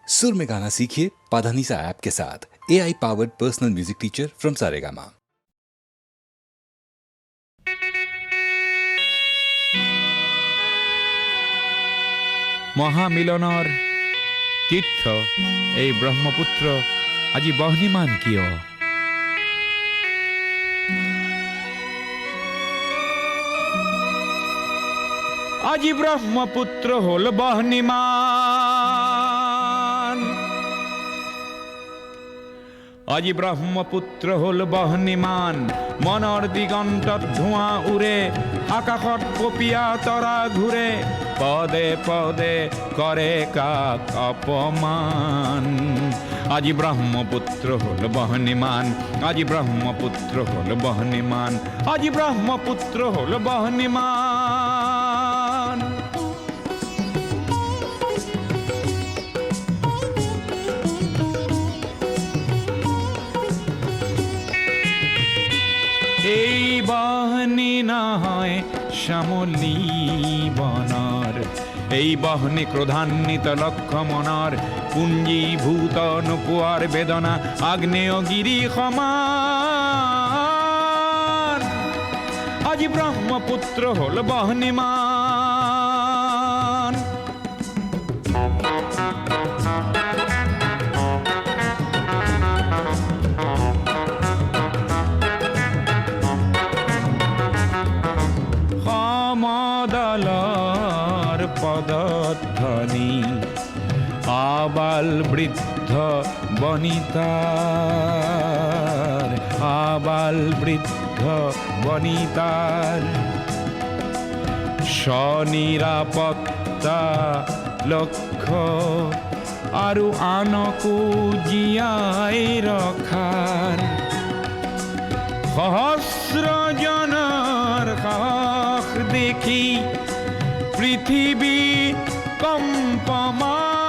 सुर में गाना सीखिए पाधानीसा ऐप के साथ। AI powered personal music teacher from Saregama. মহামিলনৰ তীৰ্থ এই ব্ৰহ্মপুত্ৰ আজি বহ্নিমান কিয়? আজি ব্ৰহ্মপুত্ৰ হ'ল বহ্নিমান, আজি ব্ৰহ্মপুত্ৰ হ'ল বহ্নিমান। মনৰ দিগন্তত ধোঁৱা উৰে, আকাশত পপীয়া তৰা ঘূৰে, পদে পদে কৰে কাক অপমান। আজি ব্ৰহ্মপুত্ৰ হ'ল বহ্নিমান, আজি ব্ৰহ্মপুত্ৰ হ'ল বহ্নিমান, আজি ব্ৰহ্মপুত্ৰ হ'ল বহ্নিমান। এই বহ্নি নহয় শ্যামলী বনৰ, এই বহ্নি ক্ৰোধান্বিত লক্ষ্য মনৰ, পুঞ্জীভূত নোপোৱাৰ বেদনা আগ্নেয়গিৰি সমান। আজি ব্ৰহ্মপুত্ৰ হ'ল বহ্নিমান। সমদলৰ পদধ্বনি আবাল বৃদ্ধ বনিতাৰ, আবাল বৃদ্ধ বনিতাৰ স্বনিৰাপত্তা লক্ষ্য আৰু আনকো জীয়াই ৰখাৰ সহস্ৰজনৰ সাহস দেখি পৃথিৱী কম্পমান।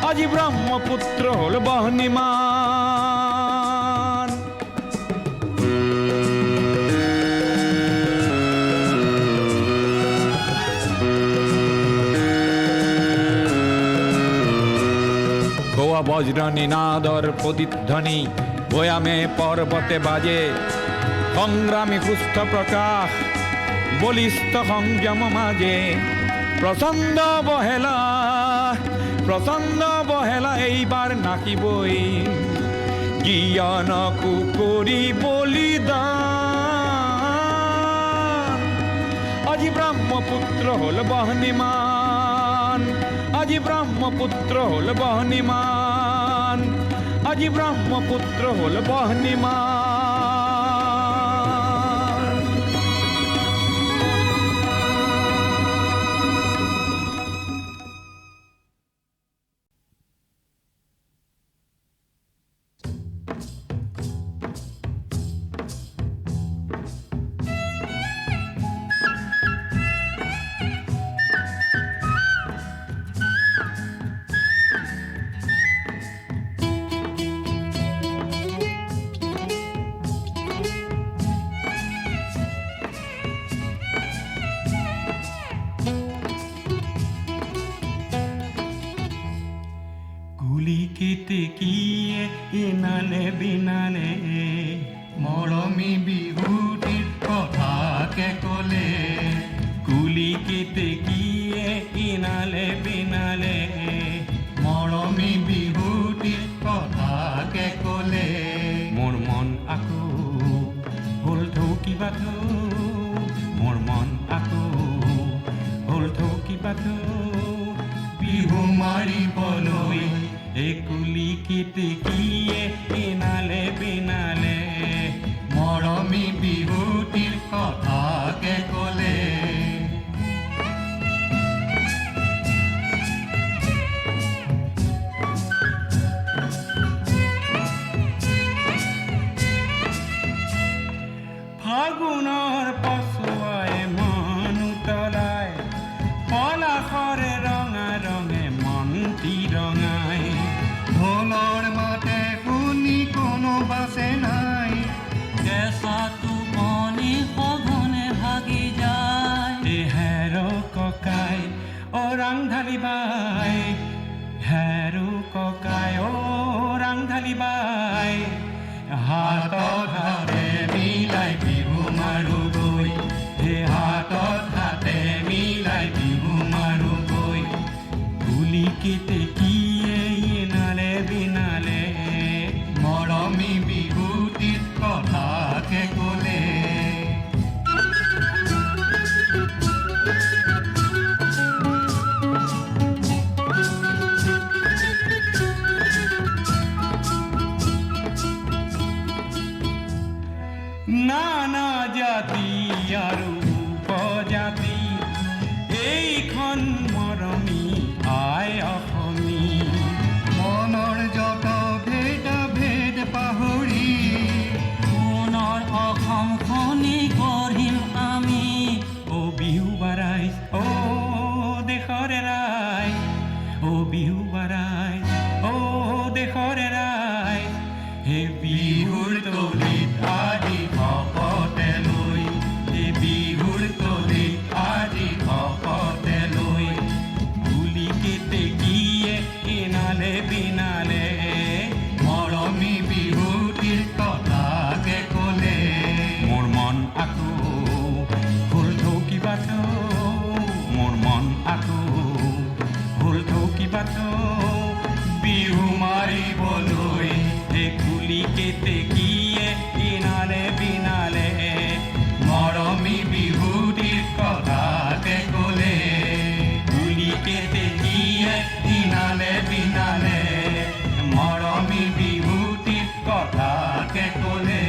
আজি ব্ৰহ্মপুত্ৰ হ'ল বহ্নিমান। গোৱা বজ্ৰ নিনাদৰ প্ৰতিধ্বনি ভৈয়ামে পৰ্বতে বাজে, সংগ্ৰামী সুস্থ প্ৰকাশ বলিষ্ঠ সংযম মাজে। প্ৰচণ্ড বহেলা এইবাৰ নাকিবই, জ্ঞানকো কৰি বলিদান। আজি ব্ৰহ্মপুত্ৰ হ'ল বহ্নিমান, আজি ব্ৰহ্মপুত্ৰ হ'ল বহ্নিমান, আজি ব্ৰহ্মপুত্ৰ হ'ল বহ্নিমান। কেতেকীয়ে ইনালে বিনালে মৰমী বিহুটিৰ কথাকে ক'লে। কুলি কেতেকীয়ে ইনালে বিনালে মৰমী বিহুটিৰ কথাকে ক'লে। মোৰ মন আকৌ হ'ল কিবা মোৰ মন আকৌ হ'ল কিবা বিহু মাৰিবলৈ। কুলি কেতেকীয়ে ইনালে বিনালে মৰমী বিহুটিৰ কথাকে ক'লে। ফাগুনৰ পছুৱাই মন উতলাই, পলাশৰে ৰঙা ৰঙে মনটি ৰঙাই। ঢোলৰ মাতে শুনি কোনো বাছে নাই, কেঁচাটো বনি সঘনে ভাগি যায়। হেৰ ককাই অৰাং ঢালি বাই, আৰু ককাই ৰাং ঢালিবাই হাতত হাতে মিলাই বিহু মাৰো গৈ হে হাতত হাতে মিলাই বিহু মাৰো গৈ তুলি কেতেকীয়ে ইনালে বিনালে মৰমী বিহুটিত কথাকে ক'লে নানা জাতি আৰু উপজাতি এইখন মৰমী আই অসমী মনৰ যত ভেদা ভেদ পাহৰি মনৰ অসমখনি গঢ়িম আমি অ বিহু বাৰাই অ দেশৰে ৰাই অ বিহু বাৰাই অ দেশৰে ৰাই হে বিহুৰ তলিত আজি ভকতে লৈ হে বিহুৰ তলিত আজি ভকতে লৈ তুলি কেতেকীয়ে ইনালে বিনালে মৰমী বিহুটিৰ কথাকে ক'লে মোৰ মন আকৌ ফুল ঢৌকি বাট মোৰ মন আকৌ ফুল ঢৌকি বাট বিহু মাৰিবলৈ হে তুলি কেতেকীয়ে ইনালে বিনালে মৰমী বিহুটিৰ কথাকে ক'লে তুলি কেতেকীয়ে ইনালে বিনালে মৰমী বিহুটিৰ কথাকে ক'লে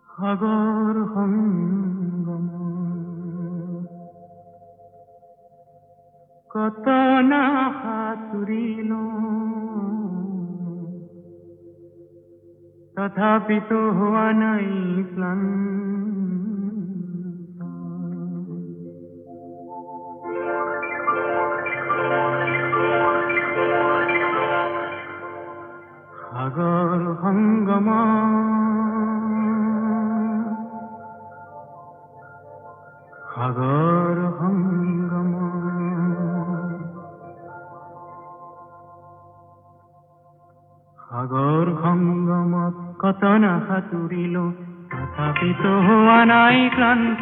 সাগৰ সংগম কত না সাঁতুৰিল তথাপিতো হোৱা নাই ক্লান্ত সাগৰ সংগম সাগৰ সংগম সাগৰ সংগমত কত না সাঁতুৰিলো তথাপিতো হোৱা নাই ক্লান্ত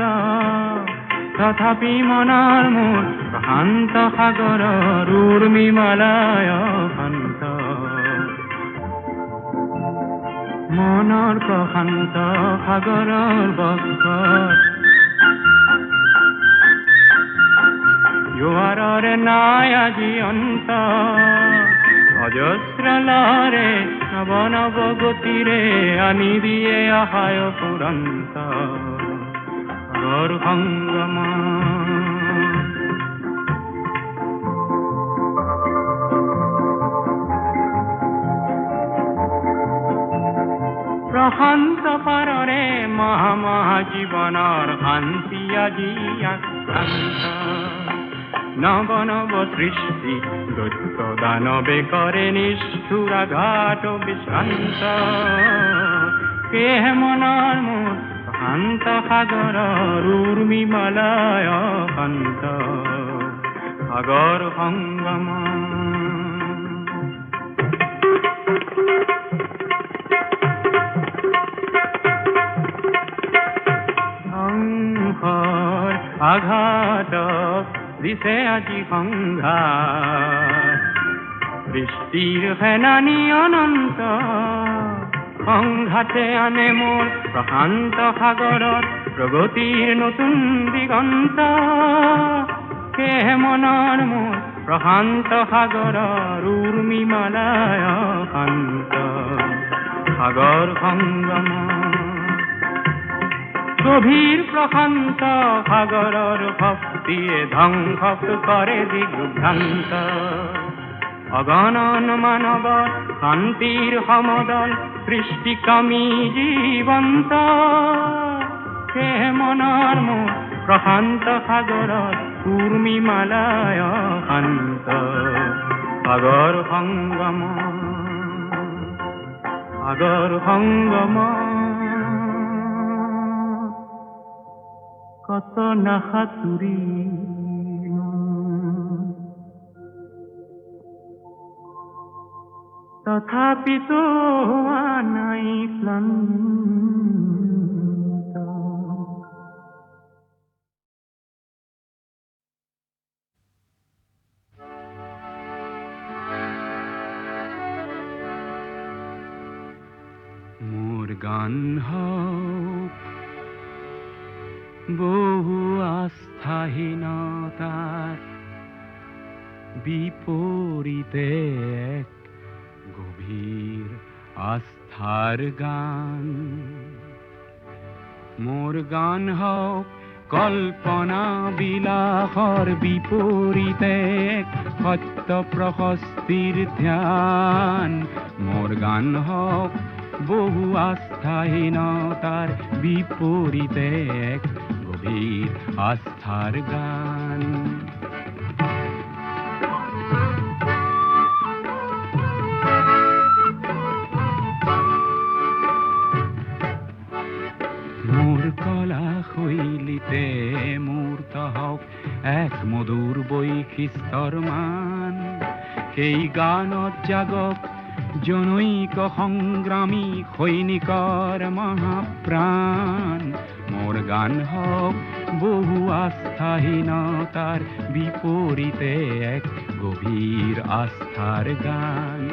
তথাপি মনৰ মোৰ প্ৰশান্ত সাগৰৰ উৰ্মিমালায় শান্ত মনৰ প্ৰশান্ত সাগৰৰ বক্ষত জোৱাৰৰে নাই আজি অন্ত অজস্ৰ লহৰে নৱ নৱ গতিৰে আনি দিয়ে আশায় ফুৰন্ত সাগৰ সংগম প্ৰশান্ত পাৰৰে মহা মহা জীৱনৰ শান্তি আজি আক্ৰান্ত নৱ নৱ সৃষ্টি দৈত্য দানৱে কৰে নিষ্ঠুৰ আঘাত বিশ্ৰান্ত কেহে মনৰ মোৰ শান্ত সাগৰৰ উৰ্মিমালায় শান্ত সাগৰ সংগম সংঘৰ আঘাতক দিছে আজি সংঘাত বৃষ্টিৰ সেনানী অনন্ত সংঘাতে আনে মোৰ প্ৰশান্ত সাগৰৰ প্ৰগতিৰ নতুন দিগন্ত কেহে মনৰ মোৰ প্ৰশান্ত সাগৰৰ উৰ্মিমালায় শান্ত সাগৰ সংগম গভীৰ প্ৰশান্ত সাগৰৰ শক্তিয়ে ধ্বংস কৰে দিগ্ভ্ৰান্ত অগণন মানৱৰ শান্তিৰ সমদল সৃষ্টিকামী জীৱন্ত হে মনৰ মোৰ প্ৰশান্ত সাগৰত উৰ্মিমালায় শান্ত সাগৰ সংগম কত নাসাতুৰি তথাপিতো নাই ক্লান্ত মোৰ গান হওক বহু আস্থাহীনতাৰ বিপৰীতে এক গভীৰ আস্থাৰ গান মোৰ গান হওক কল্পনা বিলাসৰ বিপৰীতে এক সত্য প্ৰশস্তিৰ ধ্যান মোৰ গান হওক বহু আস্থাহীনতাৰ বিপৰীতে এক গভীৰ আস্থাৰ গান মোৰ কলা শৈলীতে মূৰ্ত হওক এক মধুৰ বৈশিষ্ট্যৰ মান সেই গানত জাগক জনৈক সংগ্ৰামী সৈনিকৰ মহাপ্ৰাণ মোৰ গান হওক বহু আস্থাহীনতাৰ বিপৰীতে এক গভীৰ আস্থাৰ গান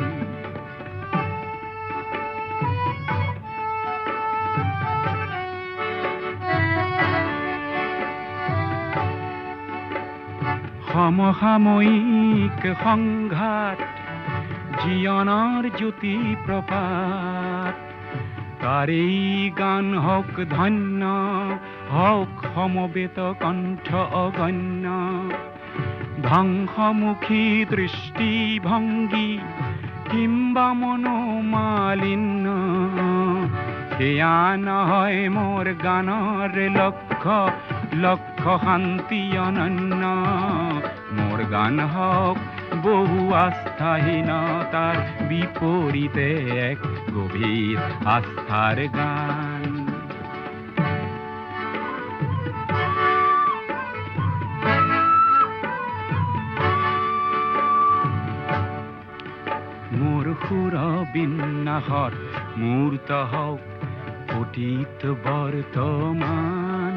সমসাময়িক সংঘাত জীৱনৰ জ্যোতি প্ৰপাত তাৰেই গান হওক ধন্য হওক সমবেত কণ্ঠ অগণ্য ধ্বংসমুখী দৃষ্টিভংগী কিম্বা মনোমালিন্য সেয়া নহয় মোৰ গানৰ লক্ষ্য লক্ষ্য শান্তি অনন্য মোৰ গান হওক বহু আস্থাহীনতাৰ বিপৰীতে এক গভীৰ আস্থাৰ গান মোৰ সুৰ বিন্যাসত মূৰ্ত হওক অতীত বৰ্তমান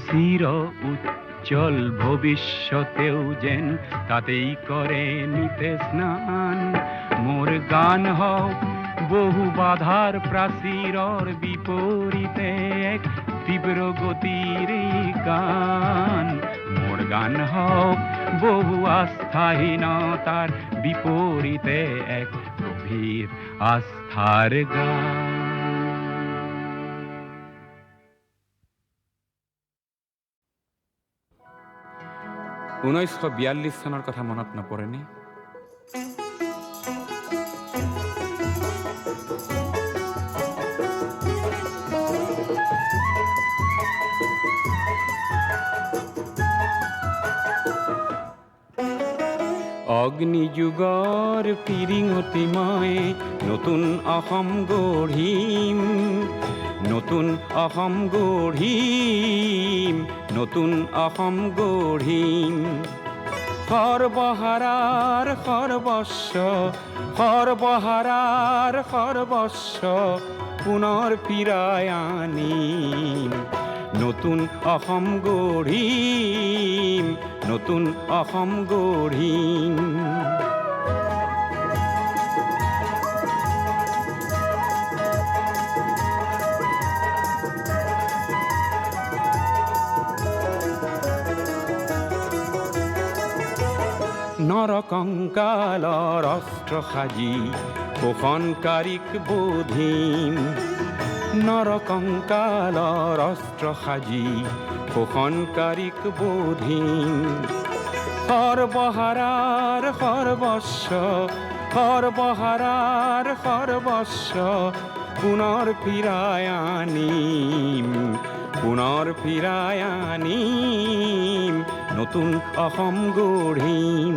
চিৰ উজ্জ্বল ভৱিষ্যতেও যেন তাতেই কৰে নিতে স্নান মোৰ গান হওক বহু বাধাৰ প্ৰাচীৰৰ বিপৰীতে এক তীব্ৰ গতিৰ গান মোৰ গান হওক বহু আস্থাহীনতাৰ বিপৰীতে এক গভীৰ আস্থাৰ গান 1942 চনৰ কথা মনত নপৰেনে অগ্নিযুগৰ পিৰিঙতি মই নতুন অসম গঢ়িম নতুন অসম গঢ়িম নতুন অসম গঢ়িম সৰ্বহাৰাৰ সৰ্বস্ব সৰ্বহাৰাৰ সৰ্বস্ব পুনৰ ফিৰাই আনিম নতুন অসম গঢ়িম নতুন অসম গঢ়িম নৰকংকালৰ অস্ত্ৰ সাজি শোষণকাৰীক বোধিম নৰকংকালৰ অস্ত্ৰ সাজি শোষণকাৰীক বোধিম সৰ্বহাৰাৰ সৰ্বস্ব সৰ্বহাৰাৰ সৰ্বস্ব পুনৰ ফিৰাই আনিম পুনৰ ফিৰাই আনিম নতুন অসম গঢ়িম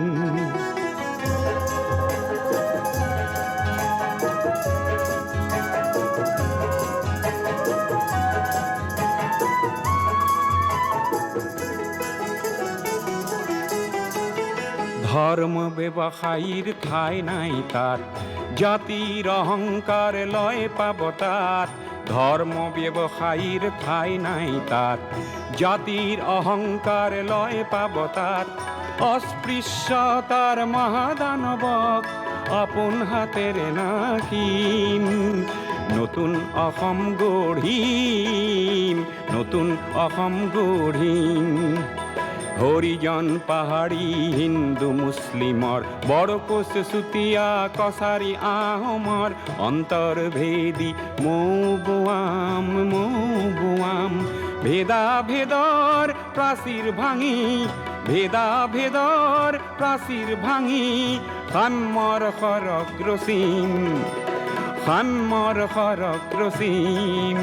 ধৰ্ম ব্যৱসায়ীৰ ঠাই নাই তাত জাতিৰ অহংকাৰ লয় পাব তাত ধৰ্ম ব্যৱসায়ীৰ ঠাই নাই তাত জাতিৰ অহংকাৰ লয় পাব তাত অস্পৃশ্যতাৰ মহাদানৱক আপোন হাতেৰে নাকিম নতুন অসম গঢ়িম নতুন অসম গঢ়িম হৰিজন পাহাৰী হিন্দু মুছলিমৰ বৰকোচ চুতীয়া কছাৰী আহোমৰ অন্তৰ্ভেদী মৌ ভেদা ভেদৰ প্ৰাচীৰ ভাঙি ভেদা ভেদৰ প্ৰাচীৰ ভাঙি সাম্যৰ সৰগ ৰচিম সাম্যৰ সৰগ ৰচিম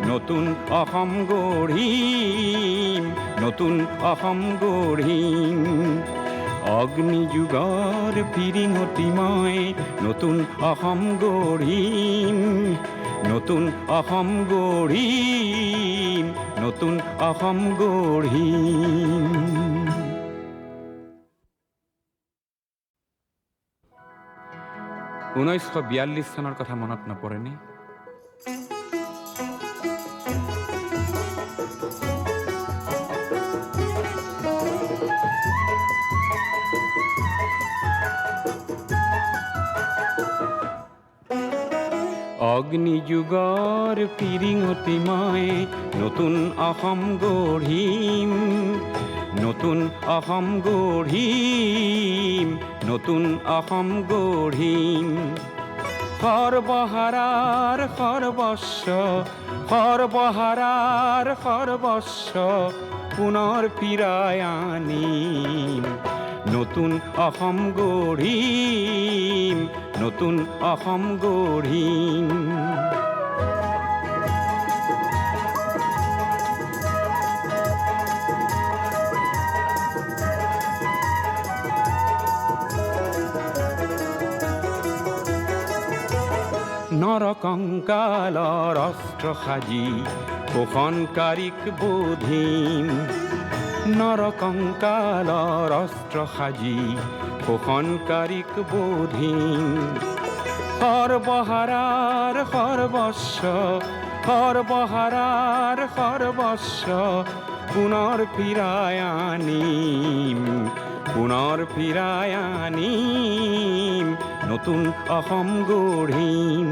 নতুন অসম গঢ়িম নতুন অসম গঢ়িম অগ্নিযুগৰ ফিৰিঙতি মই নতুন অসম গঢ়িম নতুন অসম গঢ়িম নতুন অসম গঢ়িম 1942 চনৰ কথা মনত নপৰেনে অগ্নিযুগৰ ফিৰিঙতি মই নতুন অসম গঢ়িম নতুন অসম গঢ়িম নতুন অসম গঢ়িম সৰ্বহাৰাৰ সৰ্বস্ব সৰ্বহাৰাৰ সৰ্বস্ব পুনৰ ফিৰাই আনিম নতুন অসম গঢ়িম নতুন অসম গঢ়িম নৰকংকালৰ অস্ত্ৰ সাজি শোষণকাৰীক বোধিম নৰকংকালৰ অস্ত্ৰ সাজি শোষণকাৰীক বোধিম সৰ্বহাৰাৰ সৰ্বস্ব সৰ্বহাৰাৰ সৰ্বস্ব পুনৰ ফিৰাই আনিম পুনৰ ফিৰাই আনিম নতুন অসম গঢ়িম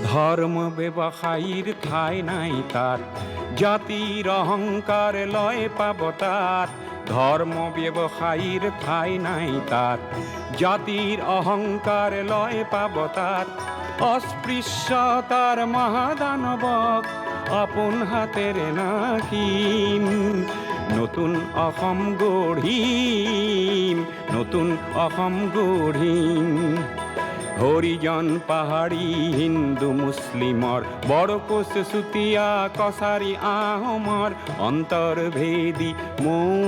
ধৰ্ম ব্যৱসায়ীৰ ঠাই নাই তাত জাতিৰ অহংকাৰ লয় পাব তাত ধৰ্ম ব্যৱসায়ীৰ ঠাই নাই তাত জাতিৰ অহংকাৰ লয় পাব তাত অস্পৃশ্যতাৰ মহাদানৱক আপোন হাতেৰে নাকিম নতুন অসম গঢ়িম নতুন অসম গঢ়িম হৰিজন পাহাৰী হিন্দু মুছলিমৰ বৰকোচ চুতীয়া কছাৰী আহোমৰ অন্তৰ্ভেদী মৌ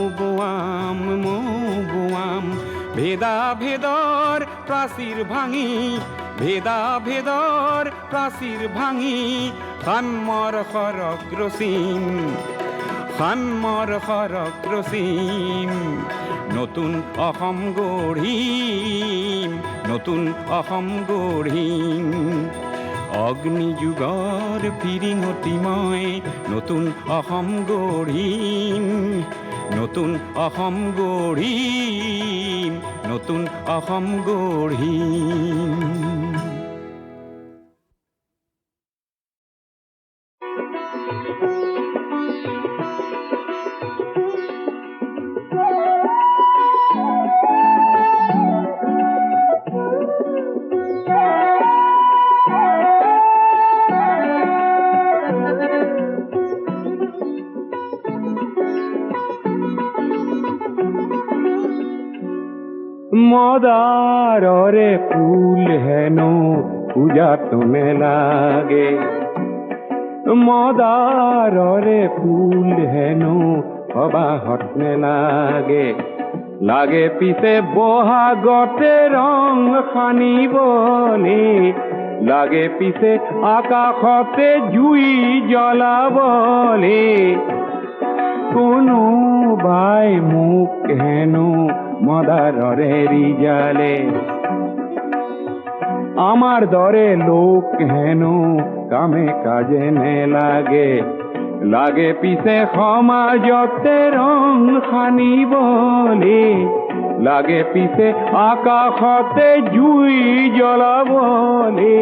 ভেদা ভেদৰ প্ৰাচীৰ ভাঙি ভেদা ভেদৰ প্ৰাচীৰ ভাঙি সাম্যৰ সৰগ ৰচিম সাম্যৰ সৰগ ৰচিম নতুন অসম গঢ়িম নতুন অসম গঢ়িম অগ্নিযুগৰ ফিৰিঙতি মই নতুন অসম গঢ়িম নতুন অসম গঢ়িম নতুন অসম গঢ়িম মদাররে ফুল হেন পূজা তোনে লাগে মদাররে ফুল হেন সবাহত নেলাগে লাগে পিছে বহাগতে ৰং সানিবলে লাগে পিছে আকাশতে জুই জ্বলাবলে কোনোবাই মোক হেনো মদাৰৰে ৰিজালে আমার দরে লোক হেনো কামে কাজে নেলাগে লাগে পিছে সমাজতে রং সানিবলে লাগে পিছে আকাশতে জুই জ্বলাবলে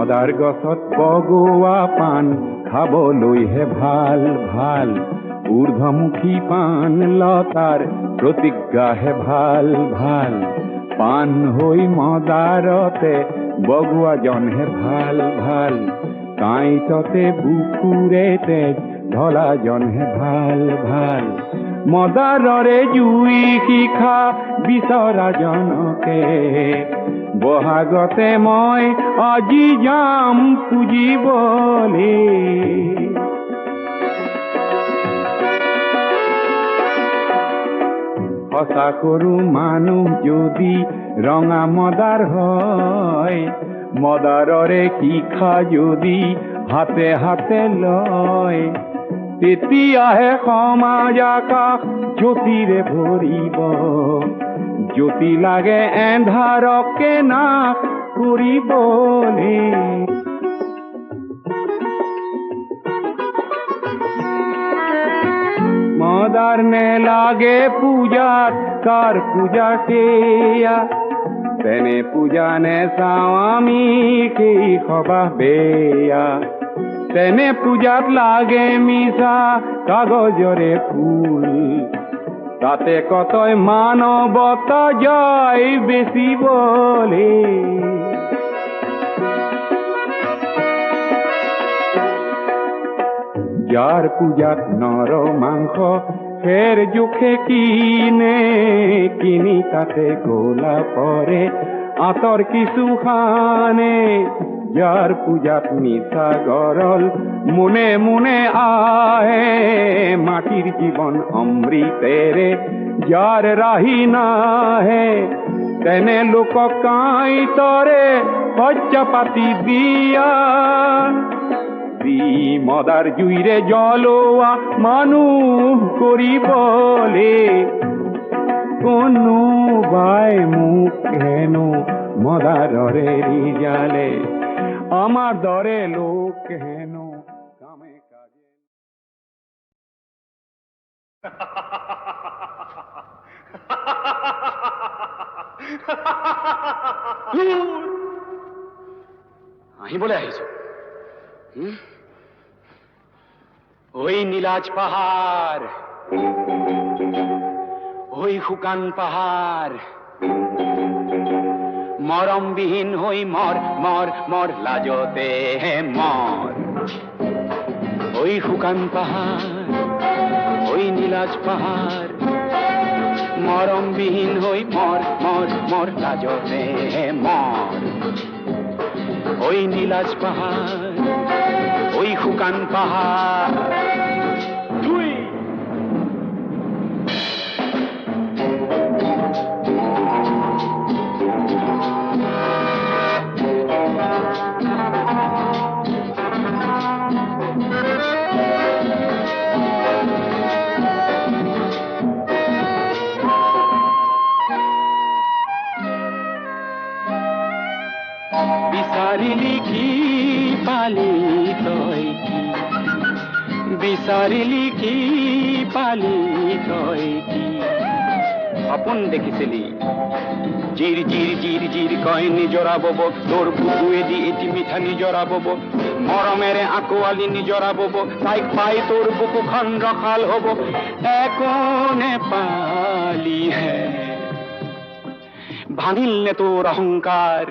মদাৰ গছত বগোৱা পাণ খাবলৈহে ভাল ভাল ঊৰ্ধ্বমুখী পাণ লতাৰ প্ৰতিজ্ঞাহে ভাল ভাল পাণ হৈ মদাৰতে বগোৱাজনহে ভাল ভাল কাঁইটতে বুকুৰে তেজ ঢলাজনহে ভাল ভাল মদাৰৰে জুই শিখা বিচৰাজনকে বহাগতে মই আজি যাম পুজিবলে সঁচা কৰো মানুহ যদি ৰঙা মদাৰ হয় মদাৰৰে শিখা যদি হাতে হাতে লয় তেতিয়াহে সমাজ আকাশ জ্যোতিৰে ভৰিব জ্যোতি লাগে এন্ধাৰকে নাশ কৰিবলে মদাৰ নেলাগে পূজাত কাৰ পূজা সেয়া তেনে পূজা নেচাওঁ আমি সেই সবাহ বেয়া তেনে পূজাত লাগে মিছা কাগজৰে ফুল তাতে কতই মানৱতা যায় বেচিবলে যাৰ পূজাত নৰ মাংস ফেৰ জোখে কিনি তাতে গোলা পৰে আঁতৰ কিছু খানে যাৰ পূজাত মিছা গৰল মুনে মুনে আহে মাটিৰ জীৱন অমৃতেৰে যাৰ ৰাহি নাহে তেনে লোকক কাঁইটৰে শয্যা পাতি দিয়া দি মদাৰ জুইৰে জ্বলোৱা মানুহ কৰিবলে কোনোবাই মোক হেনো মদাৰৰে ৰিজালে আমার দরে লোক হেনো কামে কাজে আহিবলৈ আহিছো ওই নীলাজ পাহাড় ওই শুকান পাহাড় মৰমবিহীন হৈ মৰ মৰ মৰ লাজতে মৰ ওই শুকান পাহাড় ওই নীলাজ পাহাড় মৰমবিহীন হৈ মৰ মৰ মৰ লাজতে মৰ ওই নীলাজ পাহাড় ওই শুকান পাহাড় তুই বিচাৰিলি কি পালি তই কি বিচাৰিলি কি পালি তই কি সপোন দেখিছিলি জিৰ জিৰ জিৰ জিৰ কয় নিজৰা বব তোৰ বুকুৱেদি এটি মিঠা নিজৰা বব মৰমেৰে আকোৱালি নিজৰা বব তাইক পাই তোৰ বুকুখন ৰখাল হব একো নেপালি হে ভাঙিল নে তোর অহংকার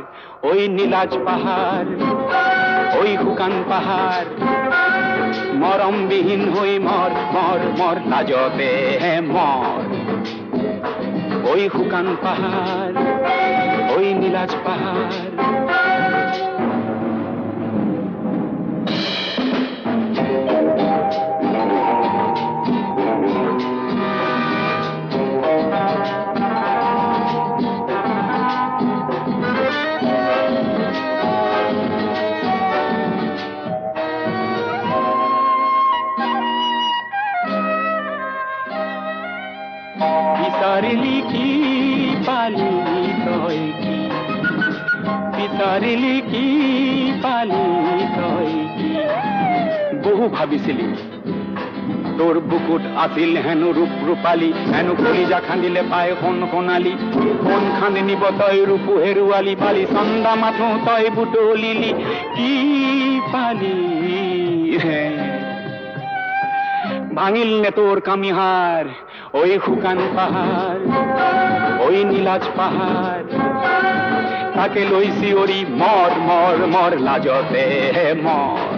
ওই নীলাজ পাহাড় ওই হুকান পাহাড় মরমবিহীন হই মর মর মর লাজতে মর ওই হুকান পাহাড় ওই নীলাজ পাহাড় বিচারিলি কি পালি তয় কি বিচারিলি কি পালি তয় কি বহু ভাবিছিলি তোর বুকুট আসিল হেন রূপ রূপালী হেন কলিজা খান্দিলে পায় কোন কোনালি কোন খান্দি নিব তয় রূপ হেরুয়ালি পালি সন্ধ্যা মাথো তয় বুটো লিলি কি পালি হে ভাঙিল নে তোর কামিহার ওই হুকান পাহাড় ওই নীলাজ পাহাড় তাকে লইছি ওরি মর মর মর লাজতে মর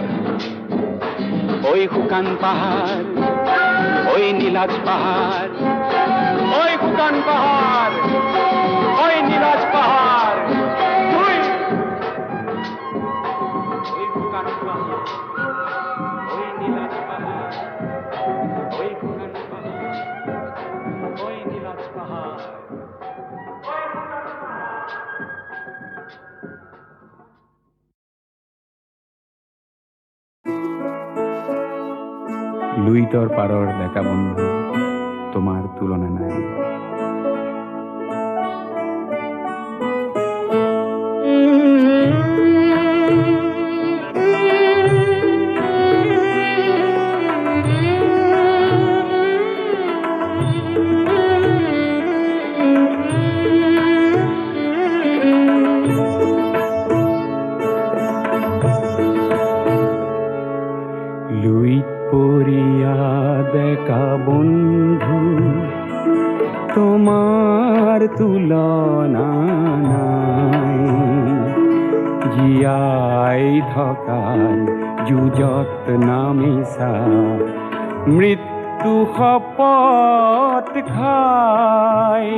ওই হুকান পাহাড় ওই নীলাজ পাহাড় ওই হুকান পাহাড় ওই নীলাজ পাহাড় ওই হুকান পাহাড় ওই নীলাজ পাহাড় ওই হুকান পাহাড় ওই নীলাজ পাহাড় লুইতর পারর দেখা বন্ধু তোমার তুলনা নাই লুইত পরিয়া দেখা বন্ধু তোমার তুলনা নাই জিয়াই থকাল যুজত নামিছা মৃত্যু শপত খাই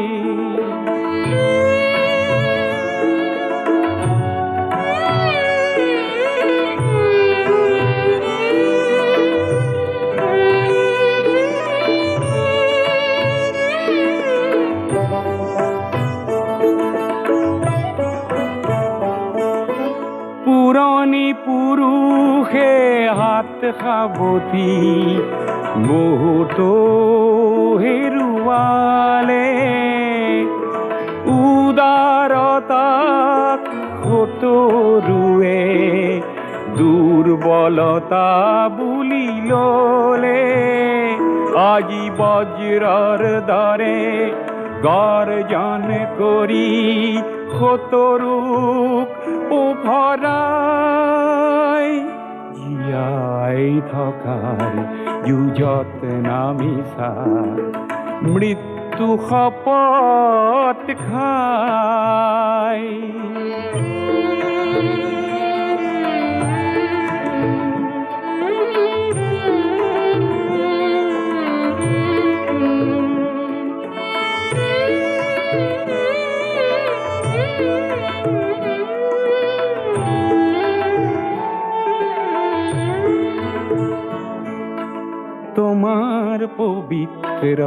পুরনি পুরুষে হাত সাৱতি বহুতো হেৰুৱালে উদাৰতাক সতৰুৱে দুৰ্বলতা বুলি ললে আজি বজ্ৰৰ দৰে গৰ্জন কৰি সতৰুক উভৰাই জীয়াই থকাৰ যুঁজত নামিছা মৃত্যু শপত খাই তোমাৰ পবিত্ৰ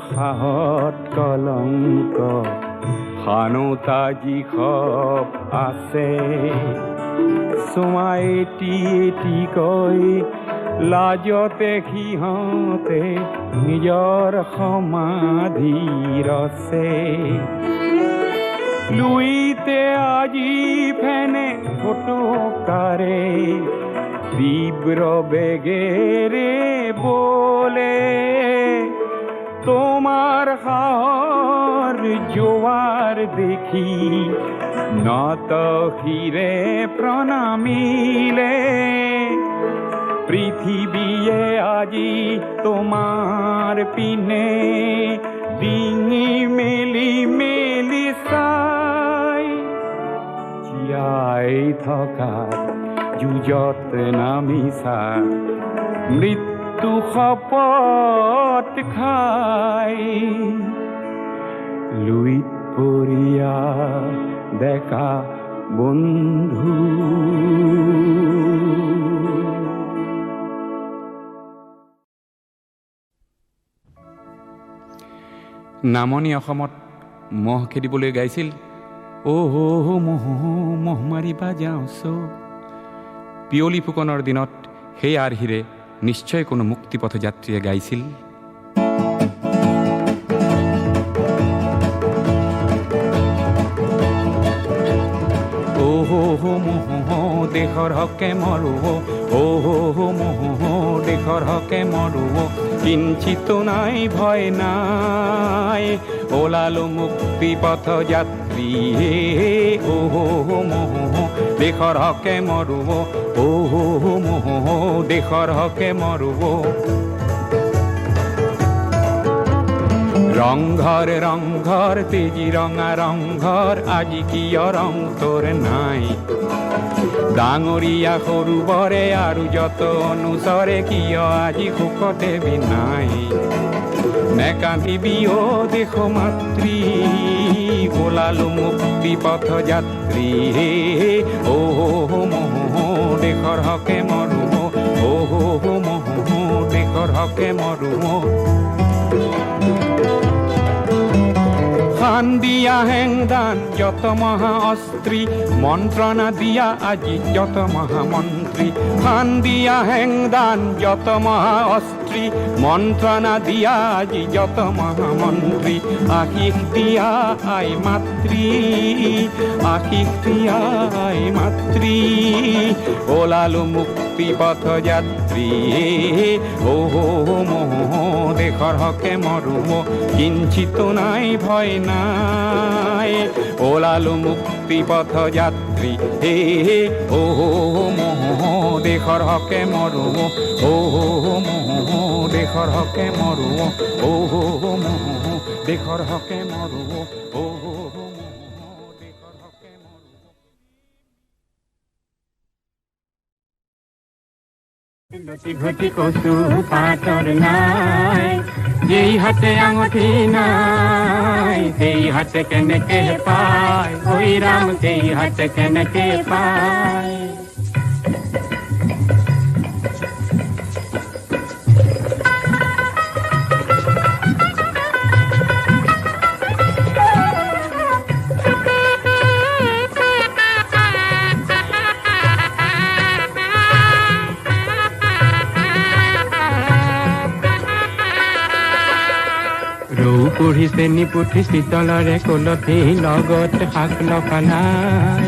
সাহত কলংক খানোতা যি খপ আছে চোৱা এটি এটিকৈ লাজতে সিহঁতে নিজৰ সমাধি ৰচে লুইতে আজি ফেনে ফটোকাৰে তীব্র বেগেরে বলে তোমার হার জোয়ার দেখি নত হিরে প্রণামিলে পৃথিবীয়ে আজি তোমার পিনে ডিঙি মেলি মেলি সা থকা যুঁজত নামিছা মৃত্যু শপত খাই লুইত পৰিয়া ডেকা বন্ধু নামনি অসমত মহ খেদিবলৈ গাইছিল মহ মহ মাৰিবা যাওঁছ। পিয়লি ফুকনৰ দিনত সেই আৰ্হিৰে নিশ্চয় কোনো মুক্তিপথ যাত্ৰীয়ে গাইছিল। মহ দেশৰ হকে মৰো মহ দেশৰ হকে মৰো কিঞ্চিত নাই ভয় নাই ওলালো মুক্তি পথ যাত্ৰী মহ দেশৰ হকে মৰো মহ দেশৰ হকে মৰো। ৰংঘৰ ৰংঘৰ তেজি ৰঙা ৰংঘৰ আজি কিয় ৰং তোৰ নাই ডাঙৰীয়া সৰু বৰে আৰু যত অনুচৰে কিয় আজি সুখতে বিনাই নেকান্দিবি অ দেশ মাতৃ ওলালো মুক্তি পথ যাত্ৰী মহ দেশৰ হকে মৰো মহ দেশৰ হকে মৰো। খান দিয়া হেংদান যত মহা অস্ত্রী মন্ত্রণা দিয়া আজি যত মহামন্ত্রী খান দিয়া হেংদান যত মহা অস্ত্রী মন্ত্রণা দিয়া আজি যত মহামন্ত্রী আশিস দিয়া আই মাতৃ আশিস দিয়া আই মাতৃ ওলালো মুক্তি পথ যাত্রী মহ দেশৰ হকে মৰো কিঞ্চিত নাই ভয় নাই ওলালো মুক্তি পথ যাত্ৰী মহ দেশৰ হকে মৰো মহ দেশৰ হকে মৰো মহ দেশৰ হকে মৰো দেশৰ হকে মৰো। লটি ঘটি কচু পাতৰ নাই যেই হাতে আঙঠি নাই সেই হাতে কেনেকে পায় ঐ ৰাম সেই হাতে কেনেকে পায়। পঢ়িছে নিপুঠি শীতলৰে কলঠি লগত শাক লফালাই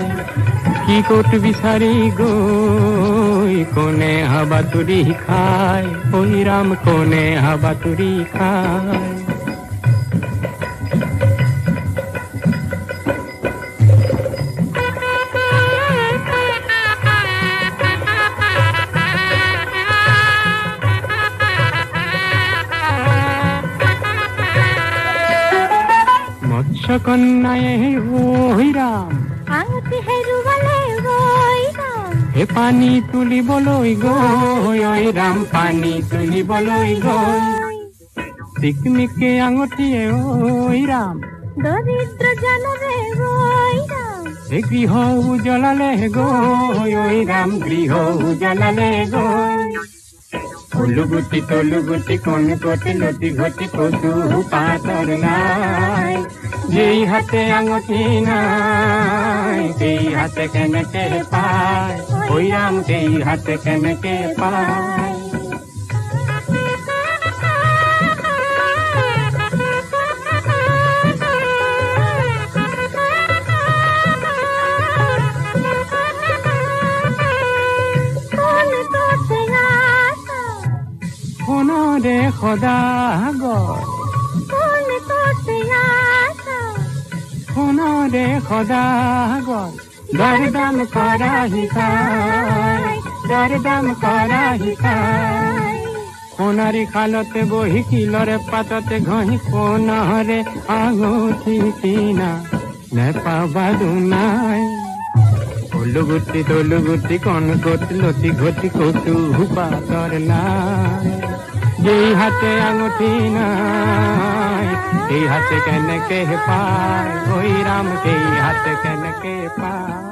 কি ক'ত বিচাৰি গৈ কোনে হাবাতুৰি খায় ঐ ৰাম কোনে হাবাতুৰি খায়। কন্যায়ে ঐ ৰাম আঙুঠি হেৰুৱালে ঐ ৰাম হে পানী তুলিবলৈ গৈ ঐ ৰাম পানী তুলিবলৈ গৈ চিকমিকে আঙুঠিয়ে ঐ ৰাম দৰিদ্ৰ জনৰে ঐ ৰাম হে গৃহ উজলালে গৈ ঐ ৰাম গৃহ উজলালে গৈ। ফুলুগুটি তলুগুটি কোন কোটি লটি ঘটি কচু পাতৰ নাই যেই হাতে আঙঠি নাই সেই হাতে কেনেকে পায় ঐ ৰাম সেই হাতে কেনেকে পায়। সোণৰে সদাগৰ সোণৰে সদাগৰ দৰ দাম কৰা শিকায় দৰ দাম কৰা শিকায়। সোণাৰী খালতে বহি শিলৰে পাততে ঘঁহি সোণৰে আঙুঠি কিনা নেপাবা দুনাই ঐ তলুগুটি কন কত লতি ঘটি কটু পাতর লাই যেই হাতে আঙুঠি নাই এই হাতে কেন কে পায় ওই রাম কে হাতে কেন কে পায়